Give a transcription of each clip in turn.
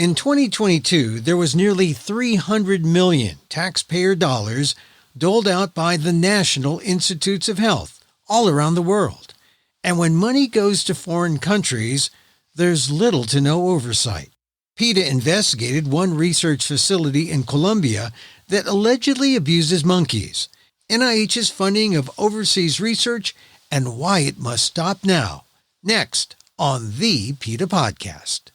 In 2022, there was nearly 300 million taxpayer dollars doled out by the National Institutes of Health all around the world. And when money goes to foreign countries, there's little to no oversight. PETA investigated one research facility in Colombia that allegedly abuses monkeys, NIH's funding of overseas research, and why it must stop now. Next on the PETA Podcast.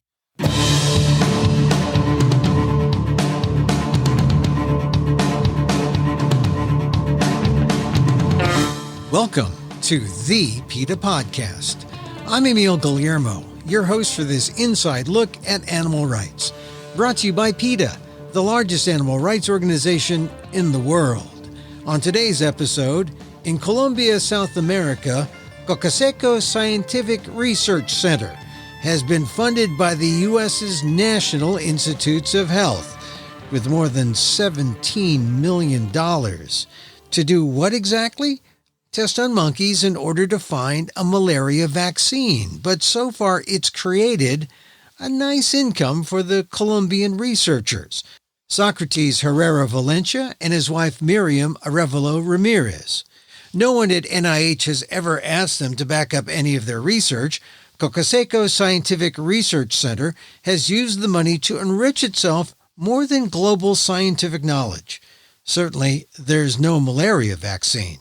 Welcome to the PETA Podcast. I'm Emil Guillermo, your host for this inside look at animal rights, brought to you by PETA, the largest animal rights organization in the world. On today's episode, in Colombia, South America, Caucaseco Scientific Research Center has been funded by the U.S.'s National Institutes of Health with more than $17 million. To do what exactly? Test on monkeys in order to find a malaria vaccine. But so far, it's created a nice income for the Colombian researchers, Socrates Herrera Valencia and his wife Miriam Arevalo Ramirez. No one at NIH has ever asked them to back up any of their research. Caucaseco Scientific Research Center has used the money to enrich itself more than global scientific knowledge. Certainly, there's no malaria vaccine.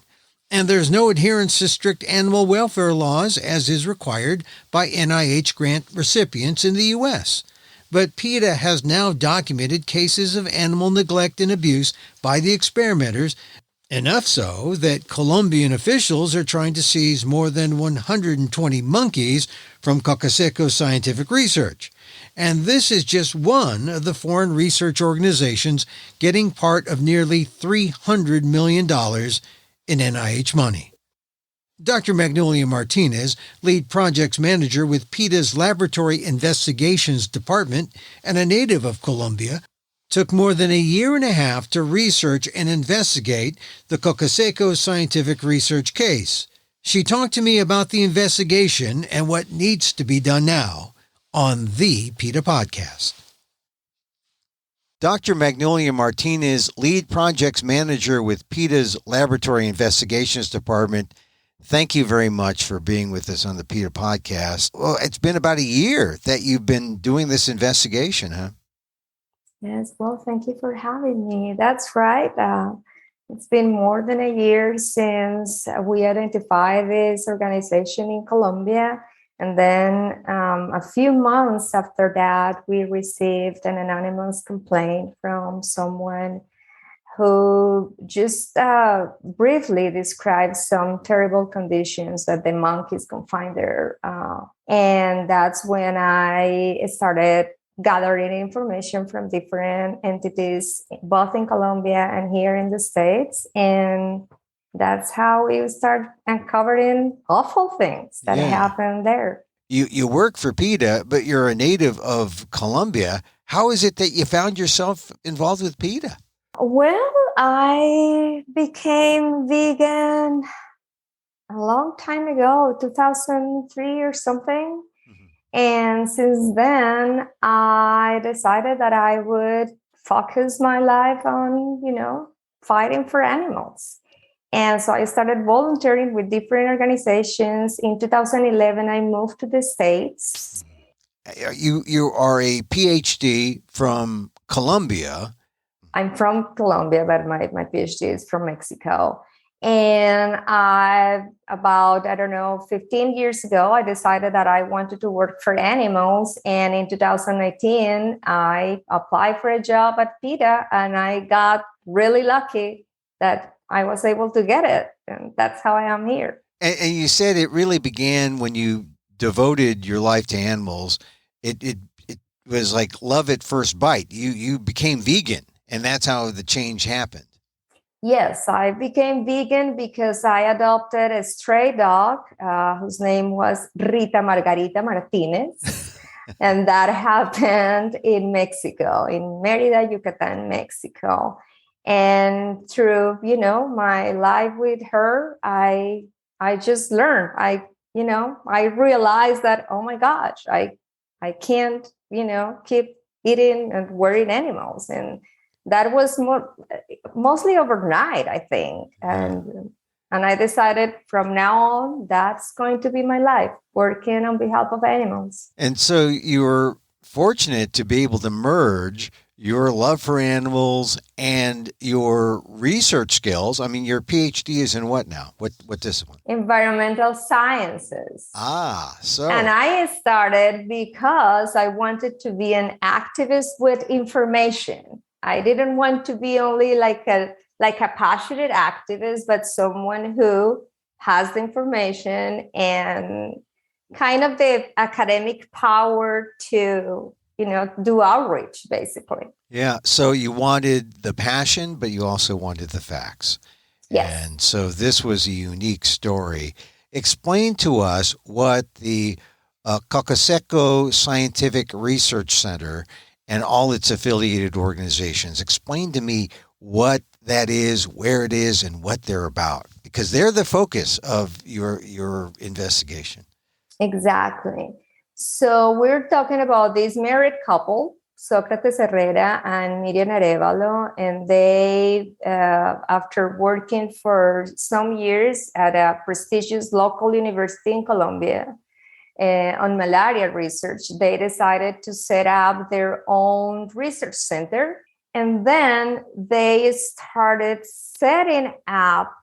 And there's no adherence to strict animal welfare laws as is required by NIH grant recipients in the U.S. But PETA has now documented cases of animal neglect and abuse by the experimenters, enough so that Colombian officials are trying to seize more than 120 monkeys from Caucaseco Scientific Research. And this is just one of the foreign research organizations getting part of nearly $300 million in NIH money. Dr. Magnolia Martinez, lead projects manager with PETA's Laboratory Investigations Department and a native of Colombia, took more than a year and a half to research and investigate the Caucaseco Scientific Research case. She talked to me about the investigation and what needs to be done now on the PETA Podcast. Dr. Magnolia Martinez, lead projects manager with PETA's Laboratory Investigations Department. Thank you very much for being with us on the PETA Podcast. Well, it's been about a year that you've been doing this investigation, huh? Yes, well, thank you for having me. That's right. It's been more than a year since we identified this organization in Colombia. And then a few months after that, we received an anonymous complaint from someone who just briefly described some terrible conditions that the monkeys confined there. And that's when I started gathering information from different entities, both in Colombia and here in the States. And that's how we start uncovering awful things that happen there. You work for PETA, but you're a native of Colombia. How is it that you found yourself involved with PETA? Well, I became vegan a long time ago, 2003 or something. Mm-hmm. And since then, I decided that I would focus my life on, fighting for animals. And so I started volunteering with different organizations. In 2011, I moved to the States. You are a PhD from Colombia. I'm from Colombia, but my PhD is from Mexico. And about 15 years ago, I decided that I wanted to work for animals. And in 2019, I applied for a job at PETA, and I got really lucky that I was able to get it. And that's how I am here. And you said it really began when you devoted your life to animals. It was like love at first bite. You became vegan, and that's how the change happened. Yes, I became vegan because I adopted a stray dog whose name was Rita Margarita Martinez. And that happened in Mexico, in Mérida, Yucatan, Mexico. And through, my life with her, I just learned. I realized that, oh my gosh, I can't, keep, eating and wearing animals. And that was mostly overnight, I think. And I decided from now on, that's going to be my life, working on behalf of animals. And so you were fortunate to be able to merge your love for animals and your research skills. I mean, your PhD is in what now? What discipline? Environmental sciences. So. And I started because I wanted to be an activist with information. I didn't want to be only like a passionate activist, but someone who has the information and kind of the academic power to, do outreach, basically. Yeah. So you wanted the passion, but you also wanted the facts. Yes. And so this was a unique story. Explain to us what the Caucaseco Scientific Research Center and all its affiliated organizations. Explain to me what that is, where it is, and what they're about, because they're the focus of your investigation. Exactly. So we're talking about this married couple, Sócrates Herrera and Miriam Arevalo, and they, after working for some years at a prestigious local university in Colombia on malaria research, they decided to set up their own research center. And then they started setting up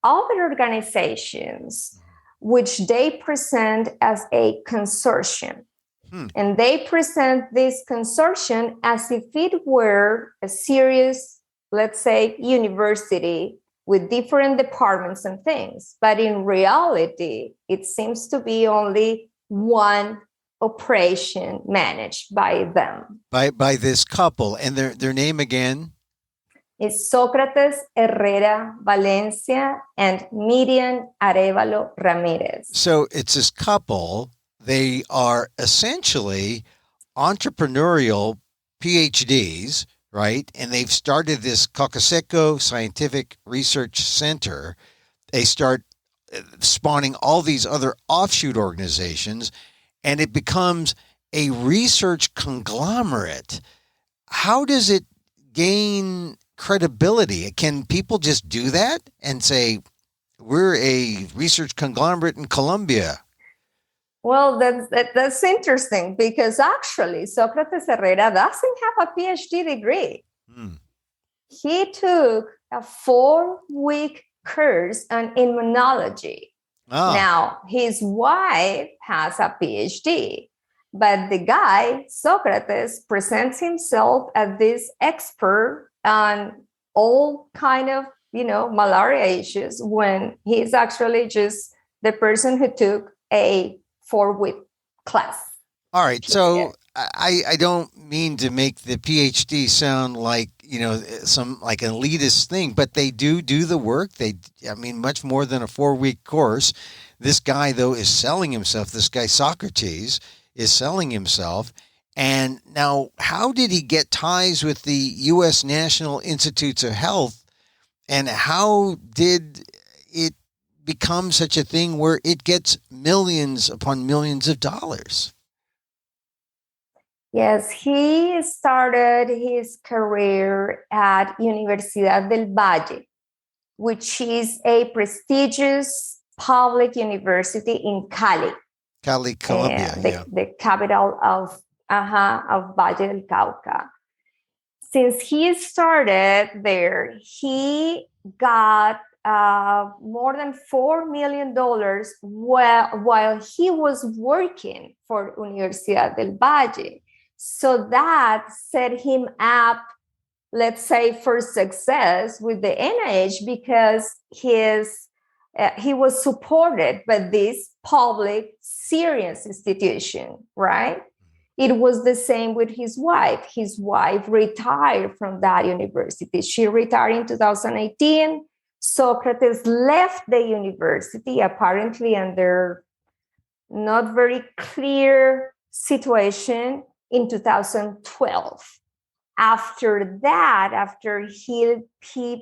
other organizations, which they present as a consortium. And they present this consortium as if it were a serious, let's say, university with different departments and things. But in reality, it seems to be only one operation managed by them. By this couple. And their name again? Is Sócrates Herrera Valencia and Miriam Arevalo Ramirez. So it's this couple. They are essentially entrepreneurial PhDs, right? And they've started this Caucaseco Scientific Research Center. They start spawning all these other offshoot organizations, and it becomes a research conglomerate. How does it gain credibility? Can people just do that and say, we're a research conglomerate in Colombia? Well, that's interesting, because actually Sócrates Herrera doesn't have a PhD degree. He took a 4-week course on immunology. Now, his wife has a PhD, but the guy, Socrates, presents himself as this expert on all kind of, malaria issues, when he's actually just the person who took a 4-week class. All right. So I don't mean to make the PhD sound like, some like an elitist thing, but they do the work. Much more than a 4-week course. This guy, though, is selling himself. This guy, Socrates, is selling himself. And now, how did he get ties with the U.S. National Institutes of Health? And how did it become such a thing where it gets millions upon millions of dollars? Yes, he started his career at Universidad del Valle, which is a prestigious public university in Cali. Cali, Colombia, the capital of Valle del Cauca. Since he started there, he got more than $4 million while he was working for Universidad del Valle. So that set him up, let's say, for success with the NIH, because he was supported by this public, serious institution, right? It was the same with his wife. His wife retired from that university. She retired in 2018. Socrates left the university, apparently under not very clear situation, in 2012. After that, after he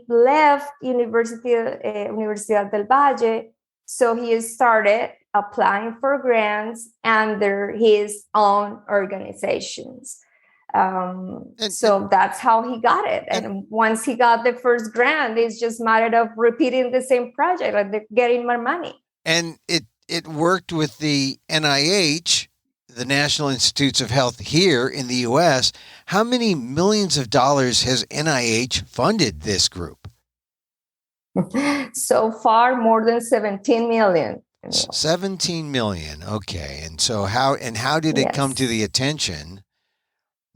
left Universidad del Valle, so he started applying for grants under his own organizations. So that's how he got it. And once he got the first grant, it's just a matter of repeating the same project, like getting more money. And it worked with the NIH, the National Institutes of Health here in the U.S. How many millions of dollars has NIH funded this group? So far, more than 17 million. 17 million. Okay. And so how did it come to the attention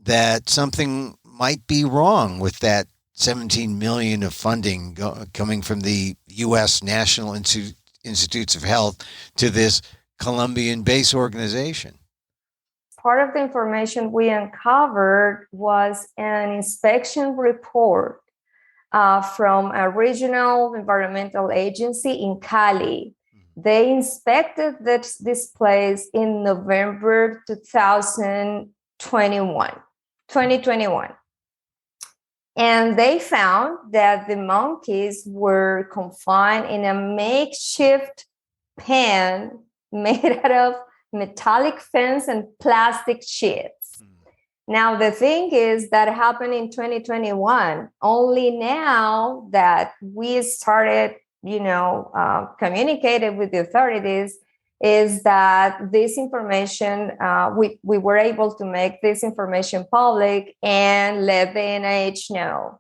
that something might be wrong with that 17 million of funding coming from the U.S. National Institutes of Health to this Colombian base organization? Part of the information we uncovered was an inspection report from a regional environmental agency in Cali. They inspected this place in November 2021. And they found that the monkeys were confined in a makeshift pen made out of metallic fence and plastic sheets. Now, the thing is that happened in 2021. Only now that we started, communicated with the authorities, is that this information, we were able to make this information public and let the NIH know.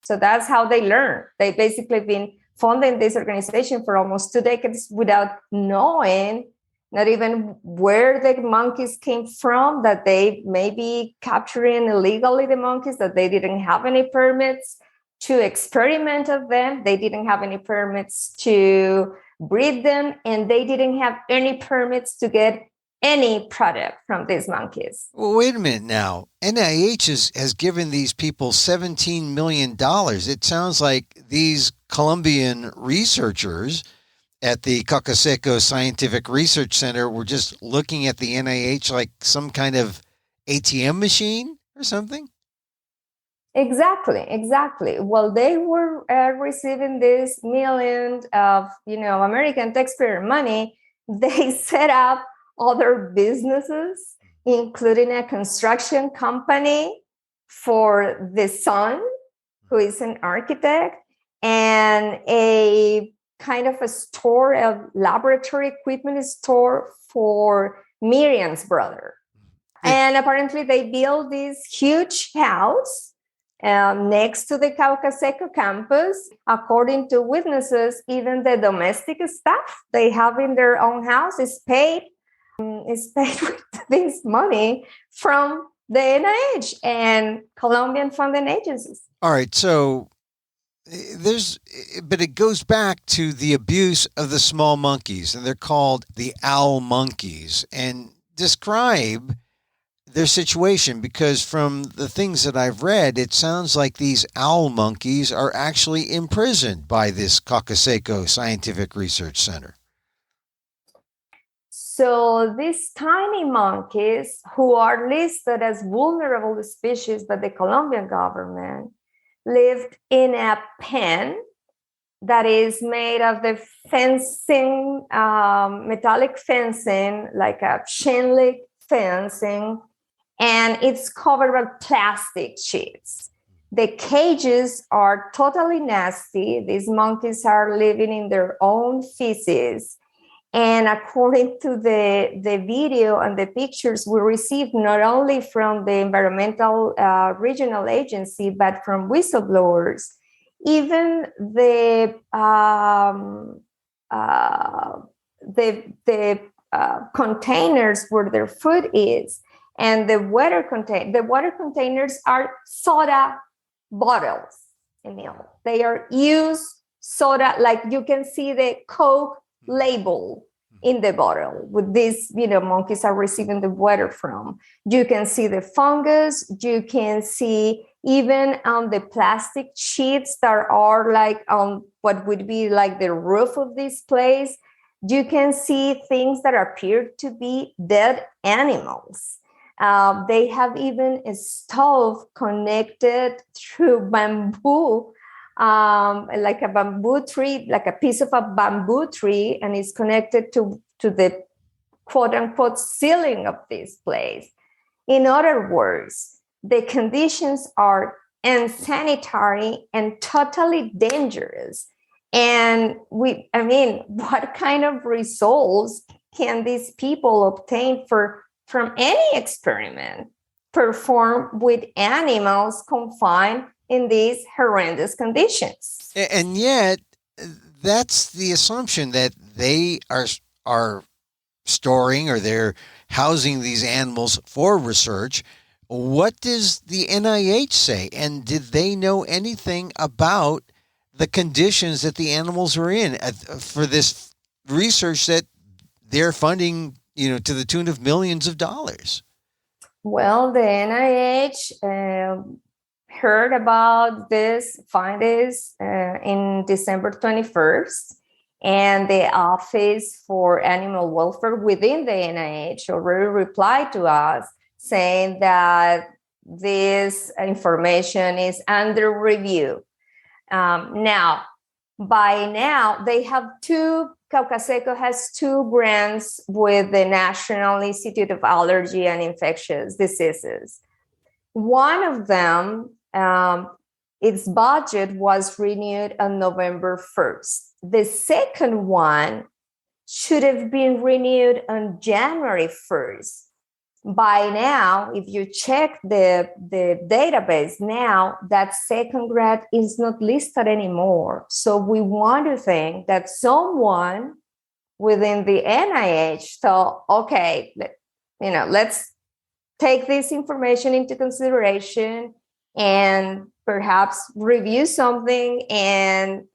So that's how they learn. They basically been funding this organization for almost 2 decades without knowing, not even where the monkeys came from, that they may be capturing illegally the monkeys, that they didn't have any permits to experiment of them. They didn't have any permits to breed them, and they didn't have any permits to get any product from these monkeys. Well, wait a minute now. NIH has given these people $17 million. It sounds like these Colombian researchers at the Caucaseco Scientific Research Center were just looking at the NIH like some kind of ATM machine or something? Exactly. Well, they were receiving this millions of, American taxpayer money. They set up other businesses, including a construction company for the son, who is an architect, and a kind of a store, a laboratory equipment store for Miriam's brother. And apparently they built this huge house next to the Caucaseco campus. According to witnesses, even the domestic staff they have in their own house is paid with this money from the NIH and Colombian funding agencies. All right, so but it goes back to the abuse of the small monkeys, and they're called the owl monkeys. And describe their situation, because from the things that I've read, it sounds like these owl monkeys are actually imprisoned by this Caucaseco Scientific Research Center. So these tiny monkeys, who are listed as vulnerable species by the Colombian government, lived in a pen that is made of the fencing, metallic fencing, like a chain link fencing, and it's covered with plastic sheets. The cages are totally nasty. These monkeys are living in their own feces. And according to the video and the pictures we received, not only from the environmental regional agency, but from whistleblowers, even the containers where their food is, and the water containers are soda bottles, Emil. They are used soda, like you can see the Coke label in the bottle with these, monkeys are receiving the water from. You can see the fungus. You can see even on the plastic sheets that are like on what would be like the roof of this place. You can see things that appear to be dead animals. They have even a stove connected through bamboo, like a bamboo tree, like a piece of a bamboo tree, and it's connected to the quote unquote ceiling of this place. In other words, the conditions are unsanitary and totally dangerous. And what kind of results can these people obtain from any experiment performed with animals confined in these horrendous conditions? And yet, that's the assumption that they are storing or they're housing these animals for research. What does the NIH say? And did they know anything about the conditions that the animals were in for this research that they're funding, to the tune of millions of dollars? Well, the NIH heard about this findings in December 21st, and the Office for Animal Welfare within the NIH already replied to us saying that this information is under review. Now, they have Caucaseco has 2 grants with the National Institute of Allergy and Infectious Diseases. One of them, its budget was renewed on November 1st. The second one should have been renewed on January 1st. By now, if you check the database now, that second grant is not listed anymore. So we want to think that someone within the NIH thought, okay, let's take this information into consideration and perhaps review something, and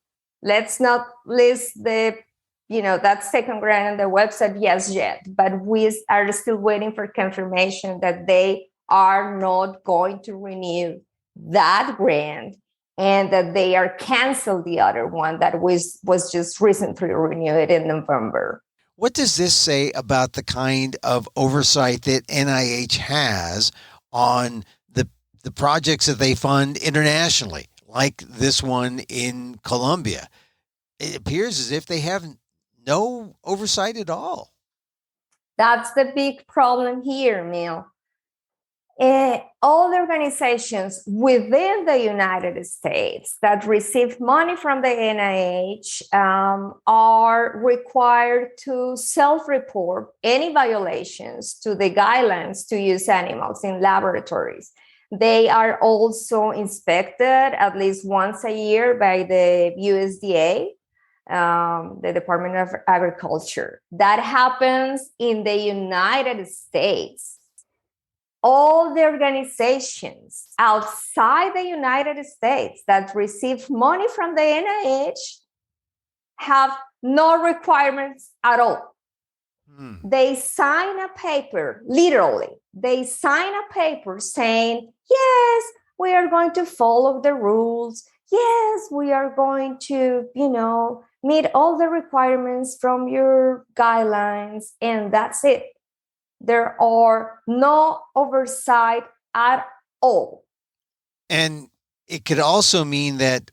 let's not list that second grant on the website yet, but we are still waiting for confirmation that they are not going to renew that grant and that they are cancel the other one that was just recently renewed in November. What does this say about the kind of oversight that NIH has on the projects that they fund internationally, like this one in Colombia? It appears as if they have no oversight at all. That's the big problem here, Mil. All the organizations within the United States that receive money from the NIH are required to self-report any violations to the guidelines to use animals in laboratories. They are also inspected at least once a year by the USDA, the Department of Agriculture. That happens in the United States. All the organizations outside the United States that receive money from the NIH have no requirements at all. They sign a paper, literally. They sign a paper saying, yes, we are going to follow the rules. Yes, we are going to, meet all the requirements from your guidelines, and that's it. There are no oversight at all. And it could also mean that,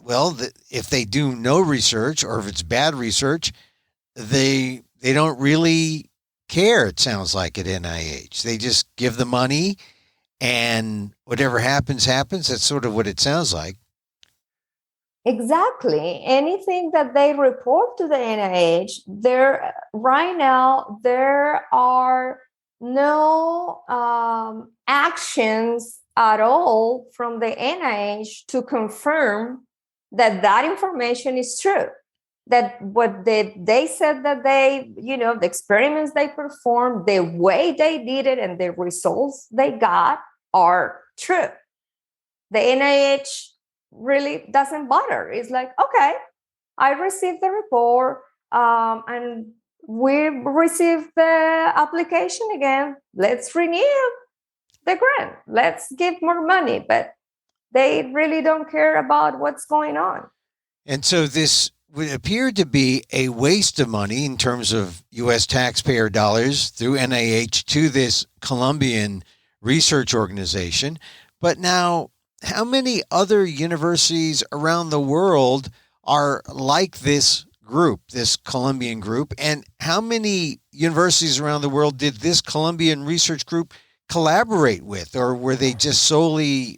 if they do no research or if it's bad research, they don't really care, it sounds like, at NIH. They just give the money and whatever happens, happens. That's sort of what it sounds like. Exactly. Anything that they report to the NIH, right now, there are no actions at all from the NIH to confirm that information is true. That what they said that the experiments they performed, the way they did it, and the results they got are true. The NIH really doesn't bother. It's like, okay, I received the report and we received the application again. Let's renew the grant. Let's give more money. But they really don't care about what's going on. And so this would appear to be a waste of money in terms of U.S. taxpayer dollars through NIH to this Colombian research organization. But now, how many other universities around the world are like this group, this Colombian group? And how many universities around the world did this Colombian research group collaborate with, or were they just solely,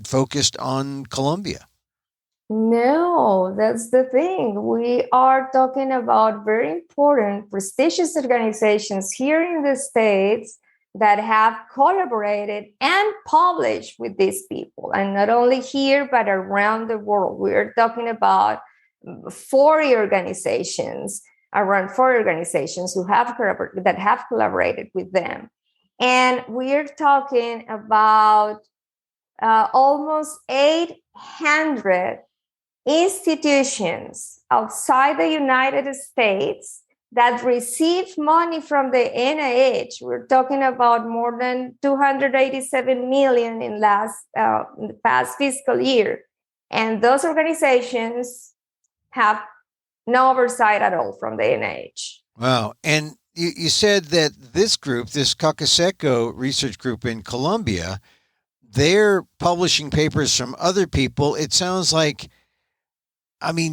focused on Colombia? No, that's the thing. We are talking about very important, prestigious organizations here in the States that have collaborated and published with these people. And not only here, but around the world. We're talking about 40 organizations, around 40 organizations that have collaborated with them. And we're talking about almost 800 institutions outside the United States that receive money from the NIH. We're talking about more than 287 million in the past fiscal year. And those organizations have no oversight at all from the NIH. Wow. And you said that this group, this Caucaseco research group in Colombia, they're publishing papers from other people. It sounds like,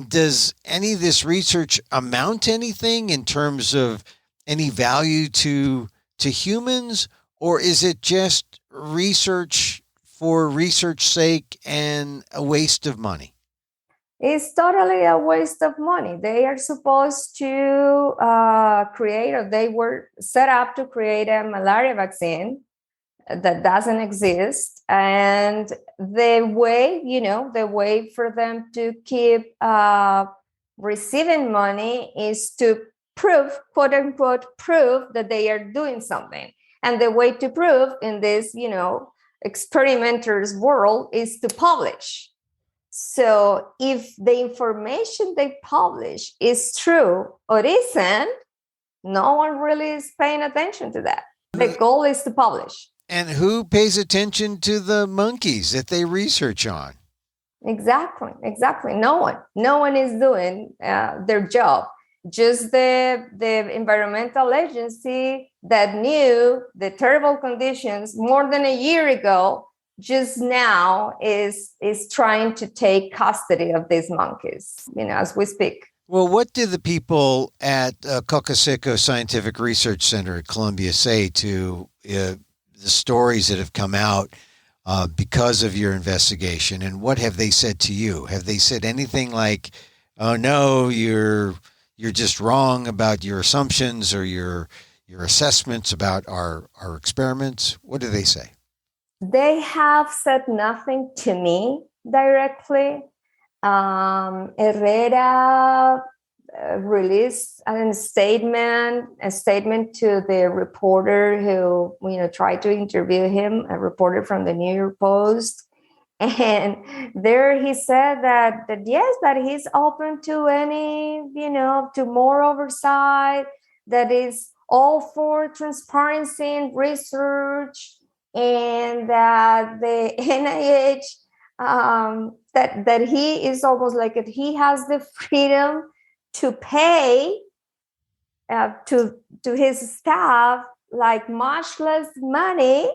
does any of this research amount to anything in terms of any value to humans, or is it just research for research sake and a waste of money? It's totally a waste of money. They are supposed to they were set up to create a malaria vaccine that doesn't exist. And the way for them to keep receiving money is to prove, quote unquote, prove that they are doing something. And the way to prove in this, experimenters world is to publish. So if the information they publish is true or isn't, no one really is paying attention to that. The goal is to publish. And who pays attention to the monkeys that they research on? Exactly. No one is doing their job. Just the environmental agency that knew the terrible conditions more than a year ago, just now is trying to take custody of these monkeys, as we speak. Well, what do the people at Caucaseco Scientific Research Center at Colombia say to the stories that have come out because of your investigation, and what have they said to you? Have they said anything like, "Oh no, you're just wrong about your assumptions or your assessments about our experiments"? What do they say? They have said nothing to me directly. Herrera released a statement to the reporter who tried to interview him, a reporter from the New York Post, and there he said that yes, that he's open to any to more oversight, that is all for transparency in research, and that the NIH that he is almost like he has the freedom to pay to his staff like much less money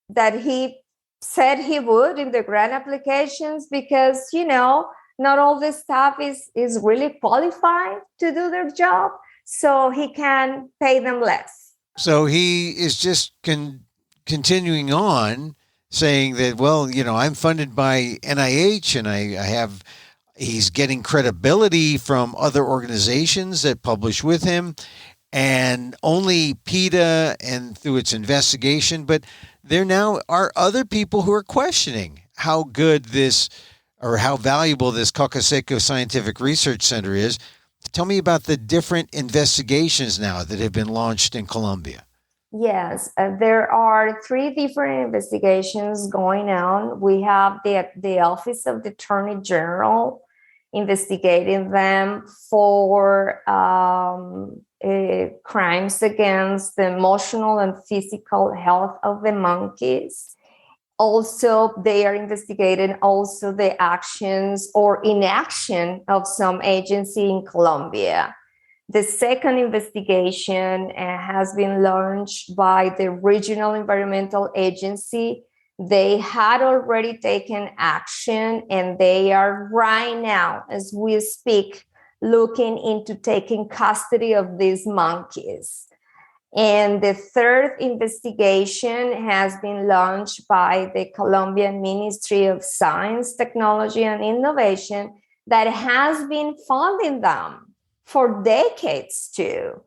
that he said he would in the grant applications, because not all the staff is really qualified to do their job, so he can pay them less. So he is just continuing on saying that, well, I'm funded by NIH and he's getting credibility from other organizations that publish with him, and only PETA and through its investigation. But there now are other people who are questioning how good this or how valuable this Caucaseco Scientific Research Center is. Tell me about the different investigations now that have been launched in Colombia. Yes, there are 3 different investigations going on. We have the Office of the Attorney General investigating them for crimes against the emotional and physical health of the monkeys. Also, they are investigating also the actions or inaction of some agency in Colombia. The second investigation has been launched by the Regional Environmental Agency. They had already taken action, and they are right now, as we speak, looking into taking custody of these monkeys. And the third investigation has been launched by the Colombian Ministry of Science, Technology, and Innovation that has been funding them for decades too.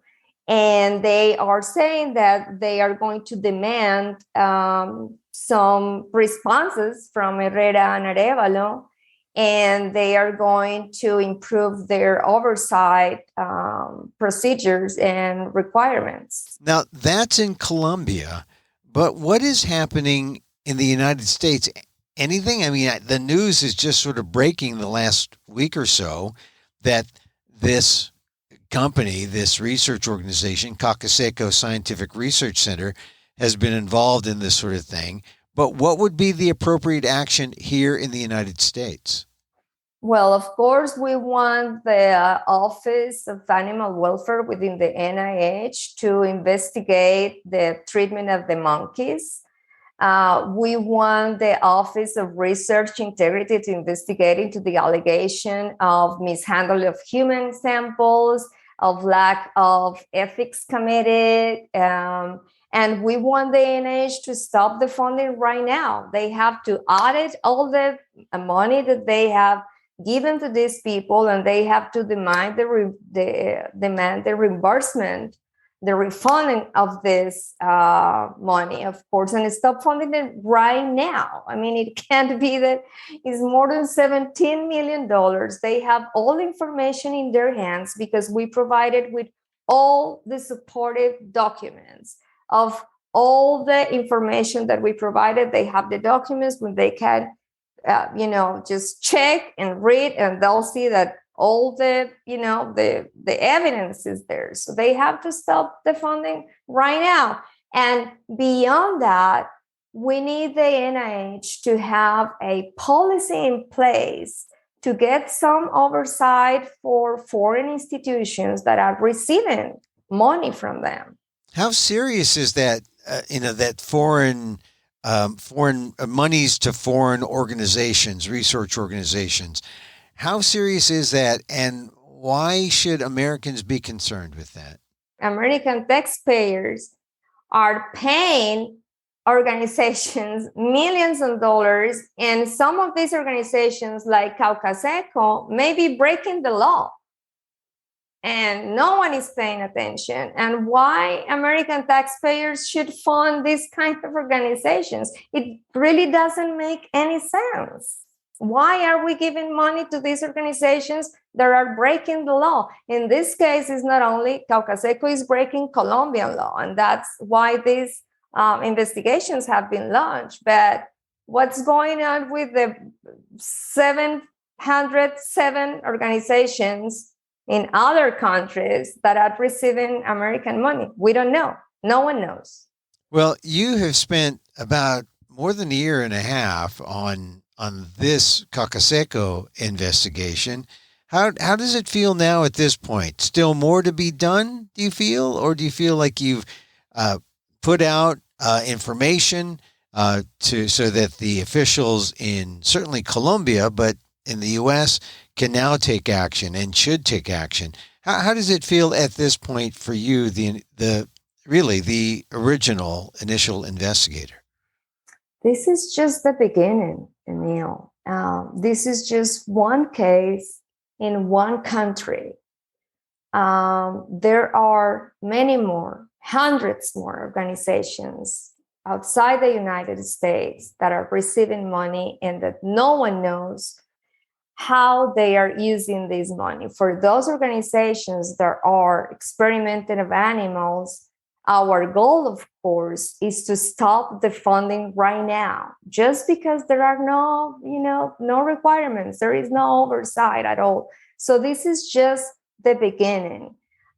And they are saying that they are going to demand some responses from Herrera and Arevalo, and they are going to improve their oversight procedures and requirements. Now, that's in Colombia, but what is happening in the United States? Anything? I mean, the news is just sort of breaking the last week or so that this company, this research organization, Caucaseco Scientific Research Center, has been involved in this sort of thing. But what would be the appropriate action here in the United States? Well, of course, we want the Office of Animal Welfare within the NIH to investigate the treatment of the monkeys. We want the Office of Research Integrity to investigate into the allegation of mishandling of human samples, of lack of ethics committee, and we want the NIH to stop the funding right now. They have to audit all the money that they have given to these people, and they have to demand the reimbursement, the refunding of this money, of course, and stop funding it right now. I mean, it can't be that it's more than $17 million. They have all the information in their hands because we provided with all the supportive documents of all the information that we provided. They have the documents when they can just check and read, and they'll see that all the evidence is there. So they have to stop the funding right now. And beyond that, we need the NIH to have a policy in place to get some oversight for foreign institutions that are receiving money from them. How serious is that? That foreign monies to foreign organizations, research organizations. How serious is that, and why should Americans be concerned with that? American taxpayers are paying organizations millions of dollars, and some of these organizations, like Caucaseco, may be breaking the law. And no one is paying attention. And why American taxpayers should fund these kind of organizations? It really doesn't make any sense. Why are we giving money to these organizations that are breaking the law? In this case, it's not only Caucaseco is breaking Colombian law, and that's why these investigations have been launched. But what's going on with the 707 organizations in other countries that are receiving American money? We don't know. No one knows. Well, you have spent about more than a year and a half on this Caucaseco investigation. How does it feel now at this point? Still more to be done, do you feel? Or do you feel like you've put out information so that the officials in certainly Colombia, but in the U.S., can now take action and should take action? How does it feel at this point for you, the original initial investigator? This is just the beginning, Emil. This is just one case in one country. There are many more, hundreds more organizations outside the United States that are receiving money and that no one knows how they are using this money. For those organizations that are experimenting of animals, our goal, of course, is to stop the funding right now, just because there are no requirements. There is no oversight at all. So this is just the beginning.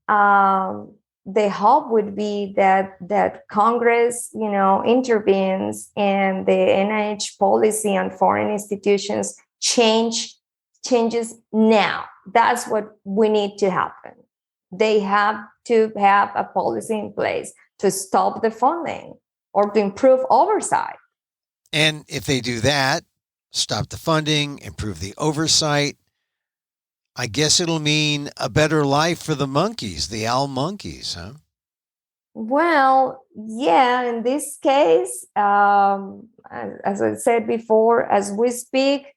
The hope would be that Congress, intervenes and the NIH policy on foreign institutions changes now. That's what we need to happen. They have to have a policy in place to stop the funding or to improve oversight. And if they do that, stop the funding, improve the oversight, I guess it'll mean a better life for the monkeys, the owl monkeys, huh? Well, yeah, in this case, as I said before, as we speak,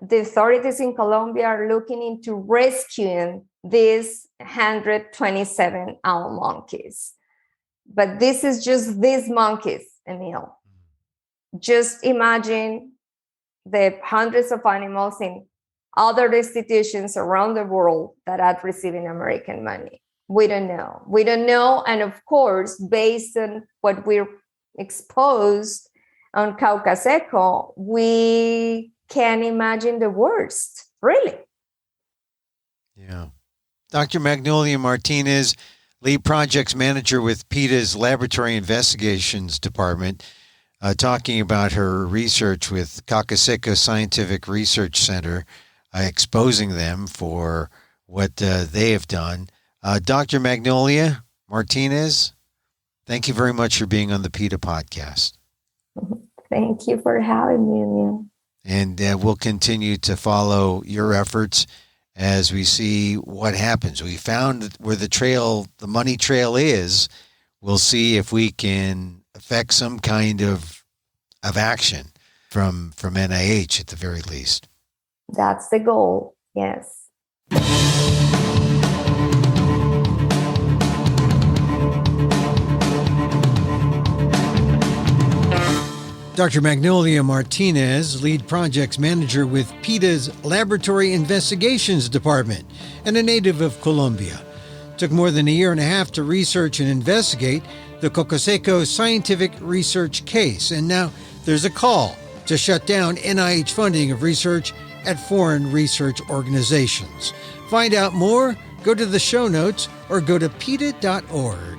the authorities in Colombia are looking into rescuing these 127 owl monkeys. But this is just these monkeys, Emil. Just imagine the hundreds of animals in other institutions around the world that are receiving American money. We don't know. We don't know. And of course, based on what we're exposed on Caucaseco, we can imagine the worst, really. Yeah. Dr. Magnolia Martinez, lead projects manager with PETA's Laboratory Investigations Department, talking about her research with Caucaseco Scientific Research Center, exposing them for what they have done. Dr. Magnolia Martinez, thank you very much for being on the PETA podcast. Thank you for having me, Emil. And we'll continue to follow your efforts as we see what happens. We found where the money trail is. We'll see if we can affect some kind of action from NIH at the very least. That's the goal, yes. Dr. Magnolia Martinez, lead projects manager with PETA's Laboratory Investigations Department and a native of Colombia. Took more than a year and a half to research and investigate the Caucaseco Scientific Research case, and now there's a call to shut down NIH funding of research at foreign research organizations. Find out more, go to the show notes, or go to PETA.org.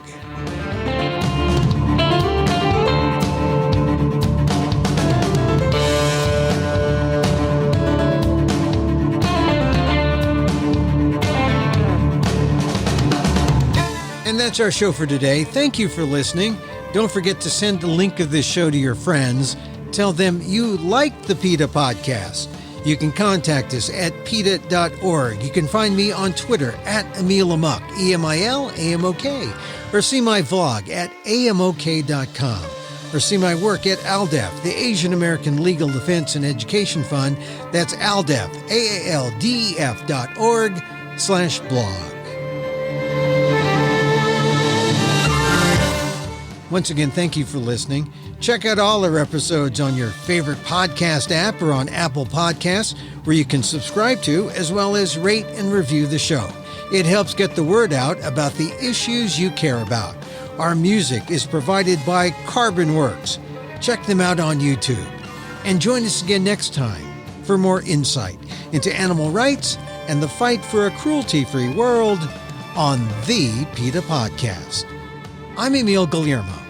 And that's our show for today. Thank you for listening. Don't forget to send a link of this show to your friends. Tell them you like the PETA podcast. You can contact us at PETA.org. You can find me on Twitter at Emil Amok, EMILAMOK, or see my vlog at amok.com, or see my work at ALDEF, the Asian American Legal Defense and Education Fund. That's ALDEF, AALDEF.org/blog. Once again, thank you for listening. Check out all our episodes on your favorite podcast app or on Apple Podcasts, where you can subscribe to, as well as rate and review the show. It helps get the word out about the issues you care about. Our music is provided by Carbon Works. Check them out on YouTube. And join us again next time for more insight into animal rights and the fight for a cruelty-free world on the PETA Podcast. I'm Emil Guillermo.